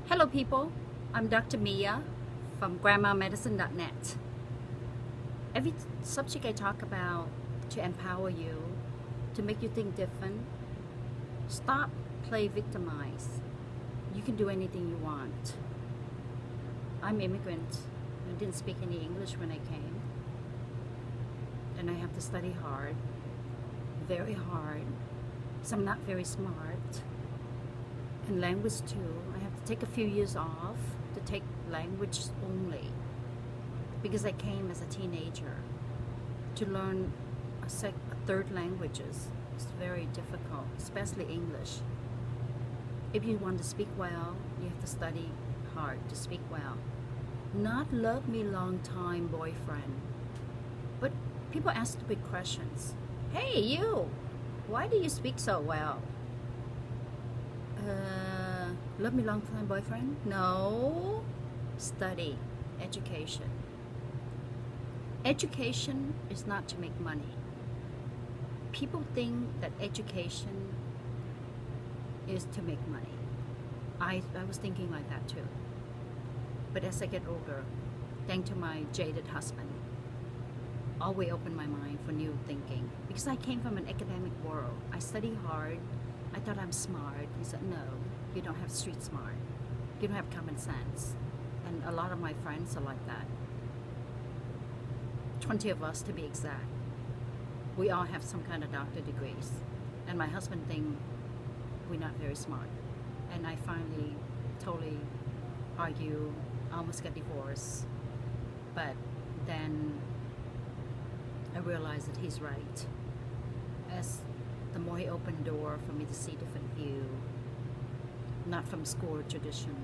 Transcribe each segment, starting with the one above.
Hello, people. I'm Dr. Mia from GrandmaMedicine.net. Every subject I talk about to empower you, to make you think different. Stop, play victimize. You can do anything you want. I'm immigrant. I didn't speak any English when I came, and I have to study hard, very hard. So I'm not very smart. And language too. I have to take a few years off to take language only because I came as a teenager to learn a third languages. It's very difficult, especially English. If you want to speak well, you have to study hard to speak well. Not love me long time boyfriend. But people ask stupid questions. Hey you, why do you speak so well? Love me long time boyfriend? No. Study. Education. Education is not to make money. People think that education is to make money. I was thinking like that too. But as I get older, thanks to my jaded husband, always opened my mind for new thinking. Because I came from an academic world. I studied hard. I thought I'm smart. He said, no, you don't have street smart. You don't have common sense. And a lot of my friends are like that. 20 of us to be exact. We all have some kind of doctor degrees. And my husband thinks we're not very smart. And I finally totally argue, almost got divorced. But then I realized that he's right. As the more he opened the door for me to see different view, not from school or tradition,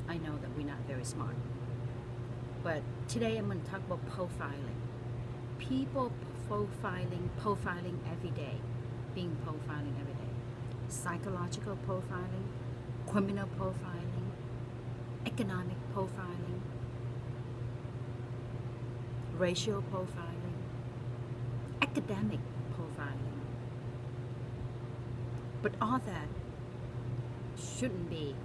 I know that we're not very smart. But today I'm going to talk about profiling. People profiling every day, being profiling every day. Psychological profiling, criminal profiling, economic profiling, racial profiling, academic profiling. But all that shouldn't be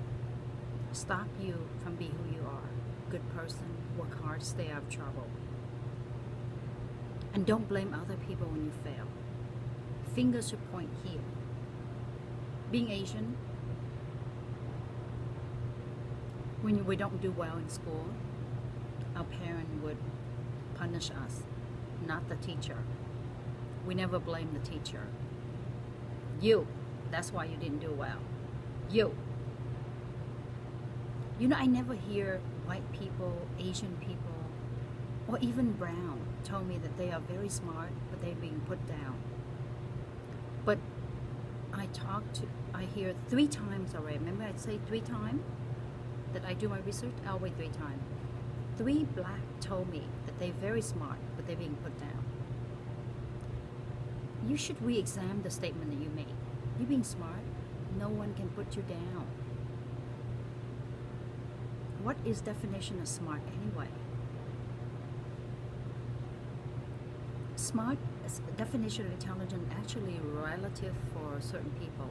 stop you from being who you are. Good person, work hard, stay out of trouble. And don't blame other people when you fail. Fingers should point here. Being Asian, when we don't do well in school, our parent would punish us, not the teacher. We never blame the teacher. You, that's why you didn't do well. You know, I never hear white people, Asian people, or even brown tell me that they are very smart, but they're being put down. But I hear 3 times already. Remember I'd say 3 times that I do my research? I'll wait 3 times. 3 black told me that they're very smart, but they're being put down. You should re-examine the statement that you made. You're being smart. No one can put you down. What is definition of smart anyway? Smart definition of intelligence actually relative for certain people,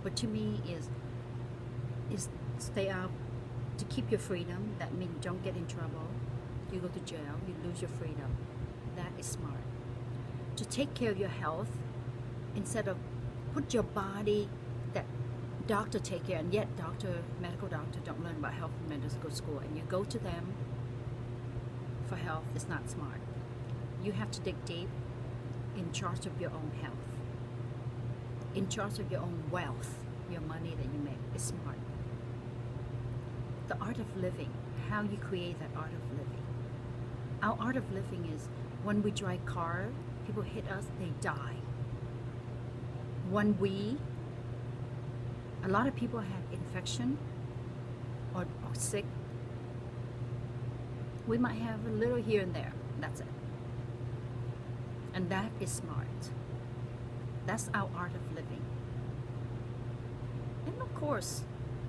but to me is stay out to keep your freedom. That means don't get in trouble. You go to jail, you lose your freedom. That is smart. To take care of your health instead of put your body that doctor take care, and yet medical doctor don't learn about health in medical school, and you go to them for health is not smart. You have to dig deep, in charge of your own health, in charge of your own wealth, your money that you make is smart. The art of living, how you create that art of living. Our art of living is when we drive car, people hit us, they die. When a lot of people have infection or sick, we might have a little here and there, that's it. And that is smart. That's our art of living. And of course,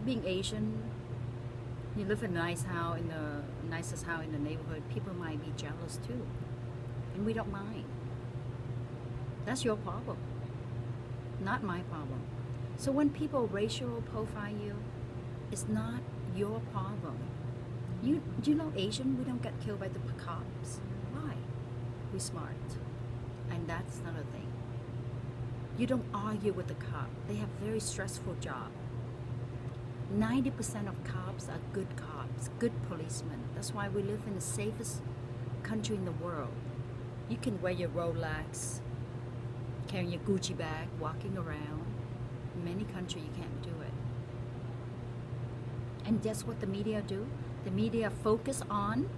being Asian, you live in a nice house, in the nicest house in the neighborhood, people might be jealous too. And we don't mind. That's your problem, not my problem. So when people racial profile you, It's not your problem. You know Asian, we don't get killed by the cops. Why? We're smart. And that's another thing. You don't argue with the cop. They have very stressful job. 90% of cops are good cops, good policemen. That's why we live in the safest country in the world. You can wear your Rolex, carrying your Gucci bag, walking around. In many countries you can't do it. And that's what the media do. The media focus on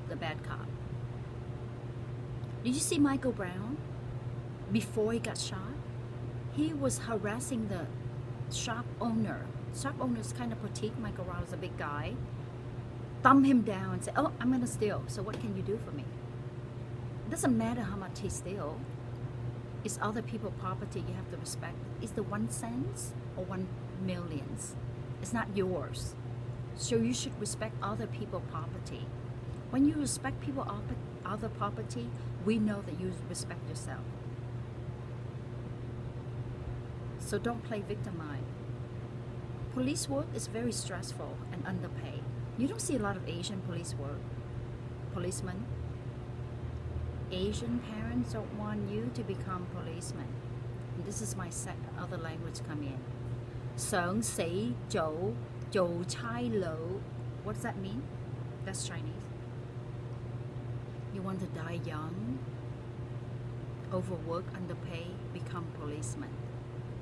the bad cop. Did you see Michael Brown? Before he got shot, he was harassing the shop owner. Shop owner is kind of petite. Michael Brown is a big guy. Thumb him down and say, "Oh, I'm gonna steal. So what can you do for me?" It doesn't matter how much he steal. It's other people's property you have to respect. It's the 1 cent or 1 millions. It's not yours. So you should respect other people's property. When you respect people other property, we know that you respect yourself. So don't play victimize. Police work is very stressful and underpaid. You don't see a lot of Asian policemen. Asian parents don't want you to become policemen. And this is my other language come in. 想死做差佬. What does that mean? That's Chinese. You want to die young, overwork, underpay, become policeman.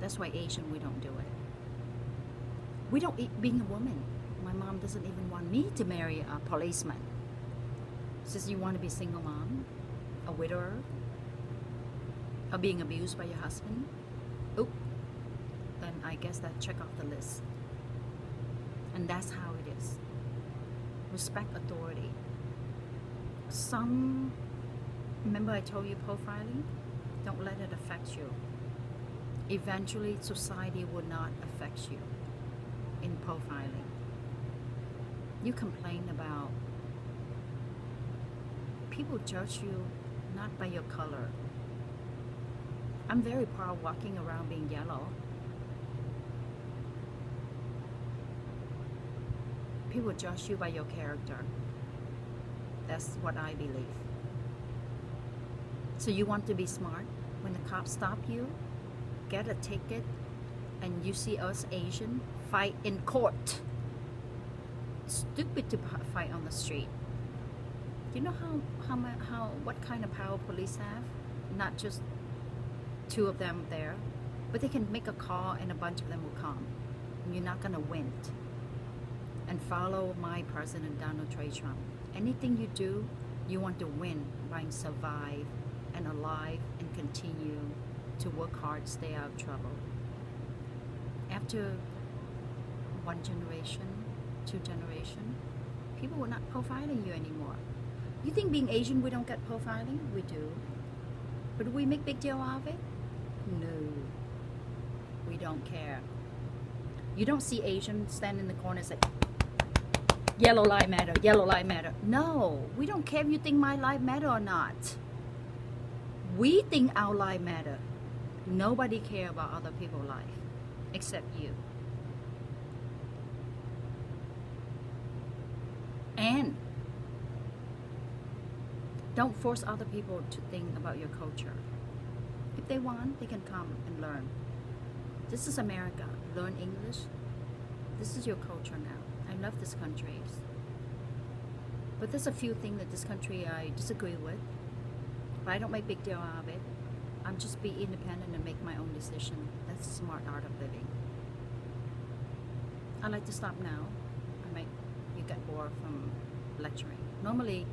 That's why Asian, we don't do it. We don't eat being a woman. My mom doesn't even want me to marry a policeman. Says you want to be a single mom, a widower, or being abused by your husband. Oh, then I guess that check off the list. And that's how it is. Respect authority. Remember I told you profiling? Don't let it affect you. Eventually, society will not affect you in profiling. You complain about people judge you not by your color. I'm very proud walking around being yellow. People judge you by your character. That's what I believe. So you want to be smart? When the cops stop you, get a ticket, and you see us Asian fight in court. Stupid to fight on the street. Do you know what kind of power police have? Not just 2 of them there, but they can make a call and a bunch of them will come. And you're not gonna win. And follow my president, Donald J. Trump. Anything you do, you want to win by survive and alive and continue to work hard, stay out of trouble. After 1 generation, 2 generation, people were not profiling you anymore. You think being Asian we don't get profiling? We do. But do we make big deal of it? No. We don't care. You don't see Asians stand in the corner and say, yellow life matter, yellow life matter. No, we don't care if you think my life matter or not. We think our life matter. Nobody care about other people's life except you. And don't force other people to think about your culture. If they want, they can come and learn. This is America. Learn English. This is your culture now. I love this country. But there's a few things that this country I disagree with. But I don't make big deal out of it. I'm just be independent and make my own decision. That's the smart art of living. I'd like to stop now. You get bored from lecturing. Normally,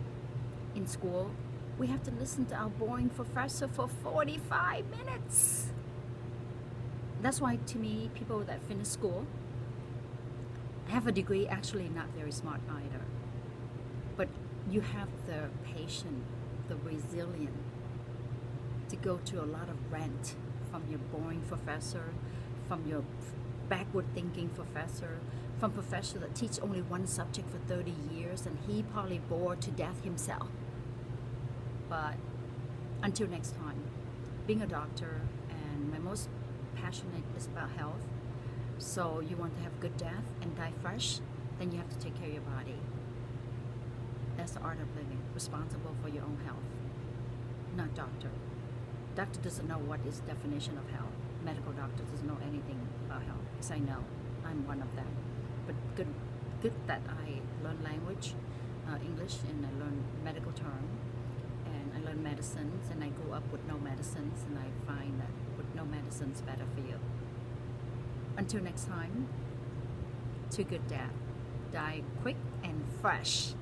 in school, we have to listen to our boring professor for 45 minutes. That's why, to me, people that finish school have a degree actually not very smart either. But you have the patience, the resilience to go to a lot of rant from your boring professor, from your backward thinking professor, from professor that teach only one subject for 30 years and he probably bored to death himself. But until next time, being a doctor and my most passionate is about health, So you want to have good death and die fresh, then you have to take care of your body. That's the art of living, responsible for your own health, not doctor. Doctor doesn't know what is definition of health. Medical doctor doesn't know anything about health. Because I know, I'm one of them. But good that I learn language, English, and I learn medical term, and I learn medicines, and I grew up with no medicines, and I find that with no medicines better for you. Until next time, to good death. Die quick and fresh.